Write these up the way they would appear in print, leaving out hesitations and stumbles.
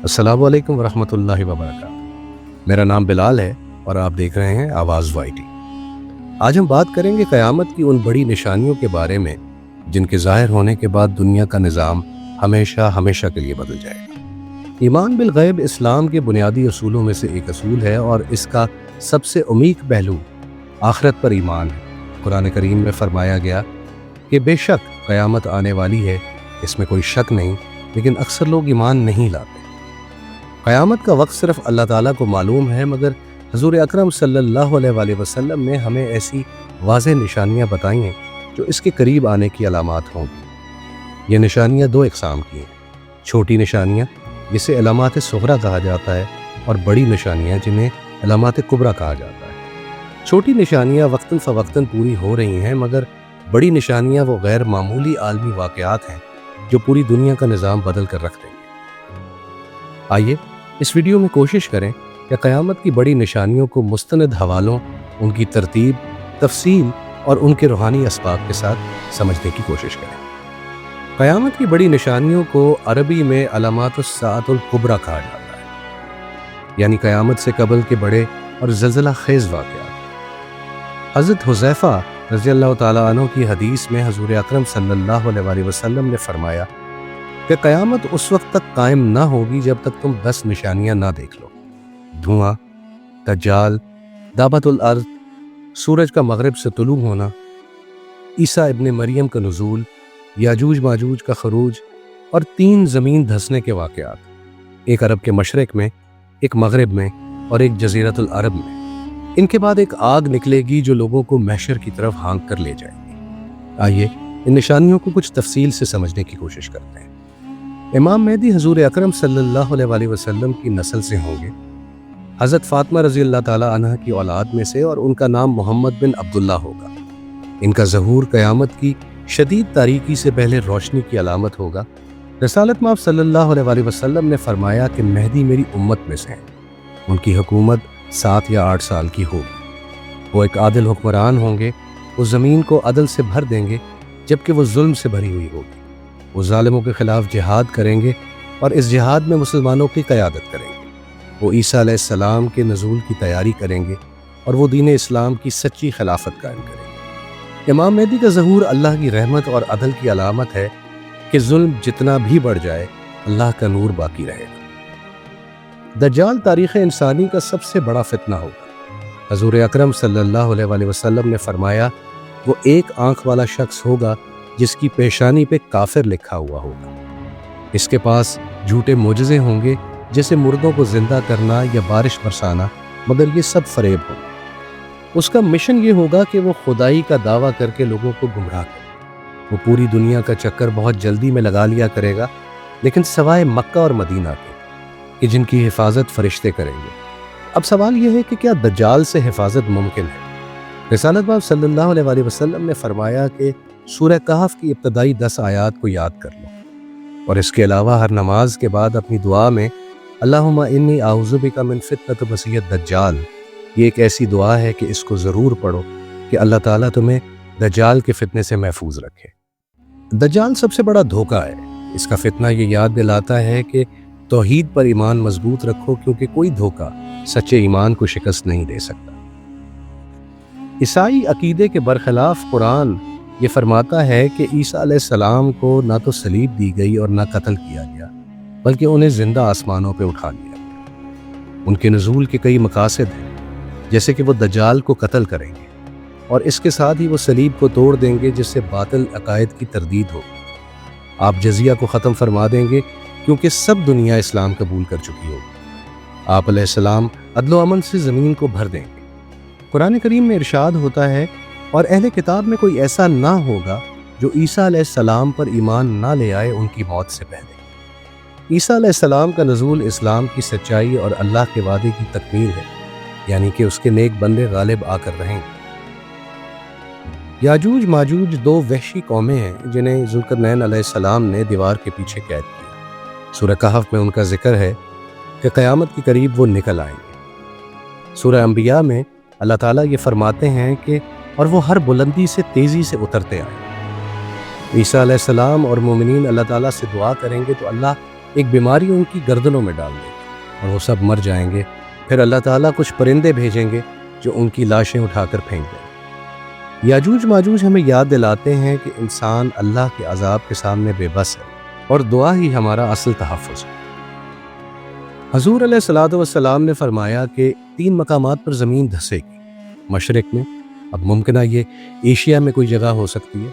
अस्सलामु अलैकुम वरहमतुल्लाहि वबरकातुहू। मेरा नाम बिलाल है और आप देख रहे हैं आवाज़ वाईटी। आज हम बात करेंगे क़यामत की उन बड़ी निशानियों के बारे में जिनके ज़ाहिर होने के बाद दुनिया का निज़ाम हमेशा हमेशा के लिए बदल जाएगा। ईमान बिल गैब इस्लाम के बुनियादी असूलों में से एक असूल है और इसका सबसे उम्मीद पहलू आखिरत पर ईमान है। कुरान करीम में फरमाया गया कि बेशक क़यामत आने वाली है, इसमें कोई शक नहीं, लेकिन अक्सर लोग ईमान नहीं लाते। क़यामत का वक्त सिर्फ अल्लाह ताला को मालूम है, मगर हज़ूर अकरम सल्लल्लाहु अलैहि वसल्लम ने हमें ऐसी वाज़ेह निशानियाँ बताई हैं जो इसके करीब आने की अलामात होंगी। ये निशानियाँ दो इक़साम की हैं, छोटी निशानियाँ जिसे अलामात सुग़रा कहा जाता है और बड़ी निशानियाँ जिन्हें अलामात कुबरा कहा जाता है। छोटी निशानियाँ वक्तन फ़वक्तन पूरी हो रही हैं, मगर बड़ी निशानियाँ वो गैर मामूली आलमी वाक़यात हैं जो पूरी दुनिया का निज़ाम बदल कर रख देंगे। आइए इस वीडियो में कोशिश करें कि क़यामत की बड़ी निशानियों को मुस्तनद हवालों, उनकी तरतीब, तफसील और उनके रूहानी असबाब के साथ समझने की कोशिश करें। क़यामत की बड़ी निशानियों को अरबी में अलामातुस्साअतुल कुबरा कहा जाता है, यानी क़यामत से कबल के बड़े और ज़लज़ला ख़ेज़ वाक़यात। हज़रत हुज़ैफ़ा रज़ियल्लाहु ताला अन्हु की हदीस में हज़ूर अकरम सल्लल्लाहु अलैहि वसल्लम ने फरमाया कि क़यामत उस वक्त तक कायम ना होगी जब तक तुम 10 निशानियाँ ना देख लो। धुआं, दज्जाल, दाबतुल अर्ज़, सूरज का मग़रिब से तुलू होना, ईसा इब्ने मरियम का नुज़ूल, याजूज माजूज का ख़ुरूज और 3 ज़मीन धंसने के वाक़यात, एक अरब के मशरिक़ में, एक मग़रिब में और एक जज़ीरतुल अरब में। इनके बाद एक आग निकलेगी जो लोगों को महशर की तरफ हाँक कर ले जाएगी। आइए इन निशानियों को कुछ तफसील से समझने की कोशिश करते हैं। इमाम मेहदी हज़ूर अकरम सल्लल्लाहु अलैहि वसल्लम की नस्ल से होंगे, हज़रत फ़ातिमा रज़ियल्लाहु ताला अन्हा की औलाद में से, और उनका नाम मोहम्मद बिन अब्दुल्ला होगा। इनका ज़हूर क़यामत की शदीद तारीकी से पहले रोशनी की अलामत होगा। रसालत माफ़ सल्लल्लाहु अलैहि वसल्लम ने फरमाया कि मेहदी मेरी उम्मत में से हैं, उनकी हुकूमत 7 या 8 साल की होगी। वो एक आदिल हुक्मरान होंगे, वो ज़मीन को अदल से भर देंगे जबकि वो जुल्म से भरी हुई होगी। वो ज़ालिमों के ख़िलाफ़ जिहाद करेंगे और इस जिहाद में मुसलमानों की क़यादत करेंगे। वो ईसा अलैहिस्सलाम के नज़ूल की तैयारी करेंगे और वो दीन इस्लाम की सच्ची खिलाफत कायम करेंगे। इमाम मेहदी का ज़हूर अल्लाह की रहमत और अदल की अलामत है कि जुल्म जितना भी बढ़ जाए, अल्लाह का नूर बाकी रहेगा। दज्जाल तारीख़ इंसानी का सबसे बड़ा फितना होगा। हज़ूर अकरम सल्लल्लाहु अलैहि वसल्लम ने फरमाया, वो एक आँख वाला शख्स होगा जिसकी पेशानी पे काफिर लिखा हुआ होगा। इसके पास झूठे मोजज़े होंगे, जैसे मुर्दों को जिंदा करना या बारिश बरसाना, मगर ये सब फरेब होगा। उसका मिशन ये होगा कि वो खुदाई का दावा करके लोगों को गुमराह करे। वो पूरी दुनिया का चक्कर बहुत जल्दी में लगा लिया करेगा, लेकिन सवाए मक्का और मदीना के, कि जिनकी हिफाजत फरिश्ते करेंगे। अब सवाल यह है कि क्या दज्जाल से हिफाजत मुमकिन है? रिसालत बाब सल्लल्लाहु अलैहि वसल्लम ने फरमाया कि सूरह कहफ की इब्तदाई 10 आयात को याद कर लो और इसके अलावा हर नमाज के बाद अपनी दुआ में अल्लाहुम्मा इन्नी आऊज़ु बिका मिन फितनत मसीह दज्जाल, ये एक ऐसी दुआ है कि इसको ज़रूर पढ़ो कि अल्लाह ताला तुम्हें दज्जाल के फितने से महफूज रखे। दज्जाल सबसे बड़ा धोखा है। इसका फितना ये याद दिलाता है कि तौहीद पर ईमान मजबूत रखो, क्योंकि कोई धोखा सच्चे ईमान को शिकस्त नहीं दे सकता। ईसाई अकीदे के बरखिलाफ कुरान ये फरमाता है कि ईसा अलैहिस्सलाम को ना तो सलीब दी गई और ना कत्ल किया गया, बल्कि उन्हें जिंदा आसमानों पे उठा लिया गया। उनके नुज़ूल के कई मकासद हैं, जैसे कि वो दज्जाल को कत्ल करेंगे और इसके साथ ही वो सलीब को तोड़ देंगे, जिससे बातिल अकायद की तरदीद होगी। आप जजिया को ख़त्म फरमा देंगे, क्योंकि सब दुनिया इस्लाम कबूल कर चुकी होगी। आप अलैहिस्सलाम अदलो अमन से ज़मीन को भर देंगे। कुरान करीम में इरशाद होता है, और अहले किताब में कोई ऐसा ना होगा जो ईसा अलैहिस्सलाम पर ईमान ना ले आए उनकी मौत से पहले। ईसा अलैहिस्सलाम का नज़ूल इस्लाम की सच्चाई और अल्लाह के वादे की तकमील है, यानी कि उसके नेक बंदे गालिब आकर रहेंगे। याजूज माजूज 2 वहशी कौमें हैं जिन्हें ज़ुल्करनैन अलैहिस्सलाम ने दीवार के पीछे कैद किया। सूरह कहफ में उनका जिक्र है कि क़यामत के करीब वो निकल आएंगे। सूरह अंबिया में अल्लाह ताला ये फरमाते हैं कि और वो हर बुलंदी से तेज़ी से उतरते आए। ईसा अलैहिस्सलाम और मोमिनीन अल्लाह ताला से दुआ करेंगे तो अल्लाह ایک بیماری ان کی گردنوں میں ڈال دے گا اور وہ سب مر جائیں گے۔ پھر اللہ تعالیٰ کچھ پرندے بھیجیں گے جو ان کی لاشیں اٹھا کر پھینک دیں گے۔ یاجوج ماجوج ہمیں یاد دلاتے ہیں کہ انسان اللہ کے عذاب کے سامنے بے بس ہے اور دعا ہی ہمارا اصل تحفظ ہے۔ حضور علیہ الصلوۃ والسلام نے فرمایا کہ 3 مقامات پر زمین دھسے گی۔ مشرق میں، اب ممکنہ یہ ایشیا میں کوئی جگہ ہو سکتی ہے،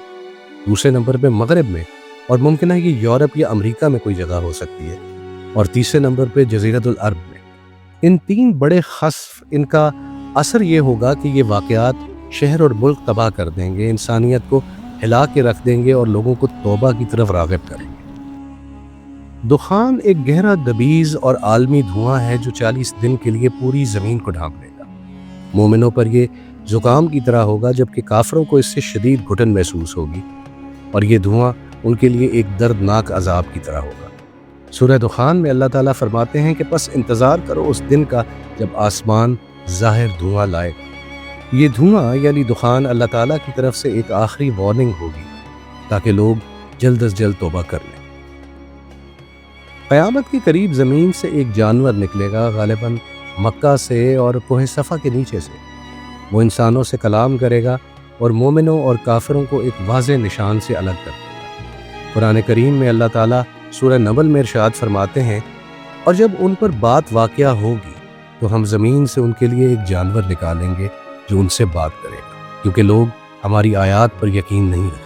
دوسرے نمبر پہ مغرب میں، اور ممکنہ یہ یورپ یا امریکہ میں کوئی جگہ ہو سکتی ہے، اور تیسرے نمبر پہ جزیرۃ العرب میں۔ ان 3 بڑے خسف، ان کا اثر یہ ہوگا کہ یہ واقعات شہر اور ملک تباہ کر دیں گے، انسانیت کو ہلا کے رکھ دیں گے اور لوگوں کو توبہ کی طرف راغب کریں گے۔ دخان ایک گہرا دبیز اور عالمی دھواں ہے جو 40 دن کے لیے پوری زمین کو ڈھانپ لے گا۔ مومنوں پر یہ زکام کی طرح ہوگا، جبکہ کافروں کو اس سے شدید گھٹن محسوس ہوگی، اور یہ دھواں ان کے لیے ایک دردناک عذاب کی طرح ہوگا۔ سورہ دخان میں اللہ تعالیٰ فرماتے ہیں کہ پس انتظار کرو اس دن کا جب آسمان ظاہر دھواں لائے۔ یہ دھواں یعنی دخان اللہ تعالیٰ کی طرف سے ایک آخری وارننگ ہوگی تاکہ لوگ جلد از جلد توبہ کر لیں۔ قیامت کے قریب زمین سے ایک جانور نکلے گا، غالباً مکہ سے اور کوہ صفا کے نیچے سے۔ وہ انسانوں سے کلام کرے گا اور مومنوں اور کافروں کو ایک واضح نشان سے الگ کر دے گا۔ قرآن کریم میں اللہ تعالیٰ سورہ نمل میں ارشاد فرماتے ہیں، اور جب ان پر بات واقعہ ہوگی تو ہم زمین سے ان کے لیے ایک جانور نکالیں گے جو ان سے بات کرے گا، کیونکہ لوگ ہماری آیات پر یقین نہیں رکھتے۔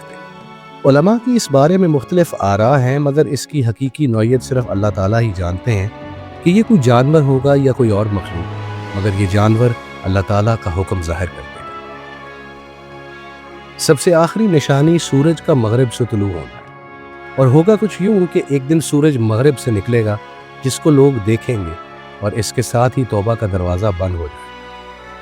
علماء کی اس بارے میں مختلف آراء ہیں، مگر اس کی حقیقی نوعیت صرف اللہ تعالیٰ ہی جانتے ہیں کہ یہ کوئی جانور ہوگا یا کوئی اور مخلوق، مگر یہ جانور اللہ تعالیٰ کا حکم ظاہر کر دے گا۔ سب سے آخری نشانی سورج کا مغرب سے طلوع ہونا ہے، اور ہوگا کچھ یوں کہ ایک دن سورج مغرب سے نکلے گا جس کو لوگ دیکھیں گے، اور اس کے ساتھ ہی توبہ کا دروازہ بند ہو جائے۔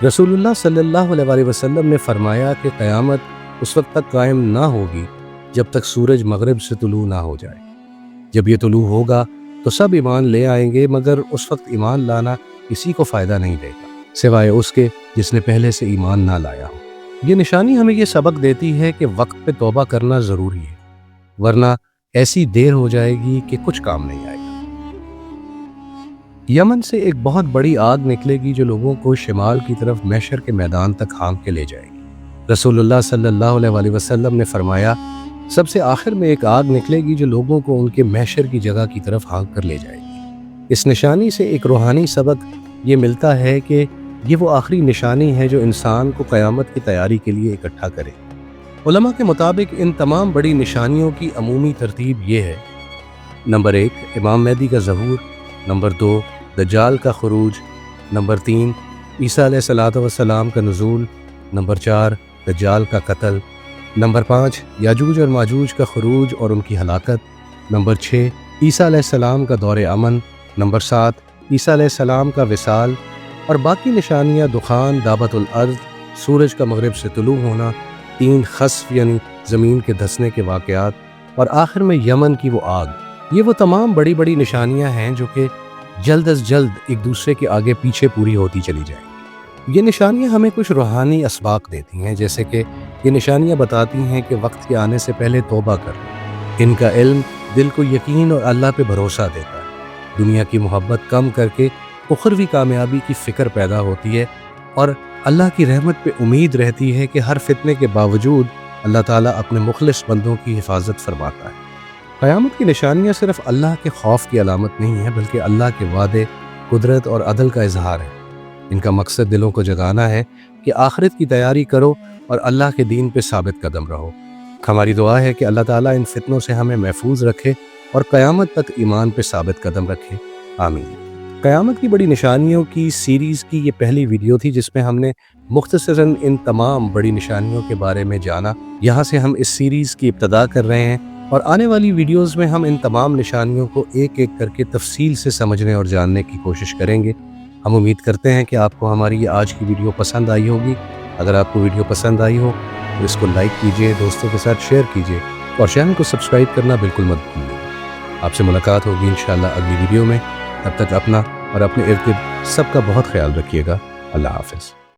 رسول اللہ صلی اللہ علیہ وسلم نے فرمایا کہ قیامت اس وقت تک قائم نہ ہوگی جب تک سورج مغرب سے طلوع نہ ہو جائے۔ جب یہ طلوع ہوگا تو سب ایمان لے آئیں گے، مگر اس وقت ایمان لانا کسی کو فائدہ نہیں دے گا سوائے اس کے جس نے پہلے سے ایمان نہ لایا ہو۔ یہ نشانی ہمیں یہ سبق دیتی ہے کہ وقت پہ توبہ کرنا ضروری ہے، ورنہ ایسی دیر ہو جائے گی کہ کچھ کام نہیں آئے گا۔ یمن سے ایک بہت بڑی آگ نکلے گی جو لوگوں کو شمال کی طرف محشر کے میدان تک ہانک کے لے جائے گی۔ رسول اللہ صلی اللہ علیہ وسلم نے فرمایا، سب سے آخر میں ایک آگ نکلے گی جو لوگوں کو ان کے محشر کی جگہ کی طرف ہانک کر لے جائے گی۔ اس نشانی سے ایک روحانی سبق یہ ملتا ہے کہ یہ وہ آخری نشانی ہے جو انسان کو قیامت کی تیاری کے لیے اکٹھا کرے۔ علماء کے مطابق ان تمام بڑی نشانیوں کی عمومی ترتیب یہ ہے: نمبر 1 امام مہدی کا ظہور، نمبر 2 دجال کا خروج، نمبر 3 عیسیٰ علیہ الصلوۃ والسلام کا نزول، نمبر 4 دجال کا قتل، نمبر 5 یاجوج اور ماجوج کا خروج اور ان کی ہلاکت، نمبر 6 عیسیٰ علیہ السلام کا دور امن، نمبر 7 عیسیٰ علیہ السلام کا وصال، اور باقی نشانیاں دخان، دعوت الارض، سورج کا مغرب سے طلوع ہونا، 3 خسف یعنی زمین کے دھسنے کے واقعات، اور آخر میں یمن کی وہ آگ۔ یہ وہ تمام بڑی بڑی نشانیاں ہیں جو کہ جلد از جلد ایک دوسرے کے آگے پیچھے پوری ہوتی چلی جائیں گی۔ یہ نشانیاں ہمیں کچھ روحانی اسباق دیتی ہیں، جیسے کہ یہ نشانیاں بتاتی ہیں کہ وقت کے آنے سے پہلے توبہ کر۔ ان کا علم دل کو یقین اور اللہ پہ بھروسہ دیتا ہے۔ دنیا کی محبت کم کر کے اخروی کامیابی کی فکر پیدا ہوتی ہے، اور اللہ کی رحمت پہ امید رہتی ہے کہ ہر فتنے کے باوجود اللہ تعالیٰ اپنے مخلص بندوں کی حفاظت فرماتا ہے۔ قیامت کی نشانیاں صرف اللہ کے خوف کی علامت نہیں ہیں، بلکہ اللہ کے وعدے، قدرت اور عدل کا اظہار ہے۔ ان کا مقصد دلوں کو جگانا ہے کہ آخرت کی تیاری کرو اور اللہ کے دین پہ ثابت قدم رہو۔ ہماری دعا ہے کہ اللہ تعالیٰ ان فتنوں سے ہمیں محفوظ رکھے اور قیامت تک ایمان پہ ثابت قدم رکھے، آمین۔ قیامت کی بڑی نشانیوں کی سیریز کی یہ پہلی ویڈیو تھی جس میں ہم نے مختصراً ان تمام بڑی نشانیوں کے بارے میں جانا۔ یہاں سے ہم اس سیریز کی ابتدا کر رہے ہیں، اور آنے والی ویڈیوز میں ہم ان تمام نشانیوں کو ایک ایک کر کے تفصیل سے سمجھنے اور جاننے کی کوشش کریں گے۔ ہم امید کرتے ہیں کہ آپ کو ہماری یہ آج کی ویڈیو پسند آئی ہوگی۔ اگر آپ کو ویڈیو پسند آئی ہو تو اس کو لائک کیجئے، دوستوں کے ساتھ شیئر کیجئے، اور چینل کو سبسکرائب کرنا بالکل مت بھولیے۔ آپ سے ملاقات ہوگی انشاءاللہ اگلی ویڈیو میں۔ تب تک اپنا اور اپنے ارد گرد سب کا بہت خیال رکھیے گا۔ اللہ حافظ۔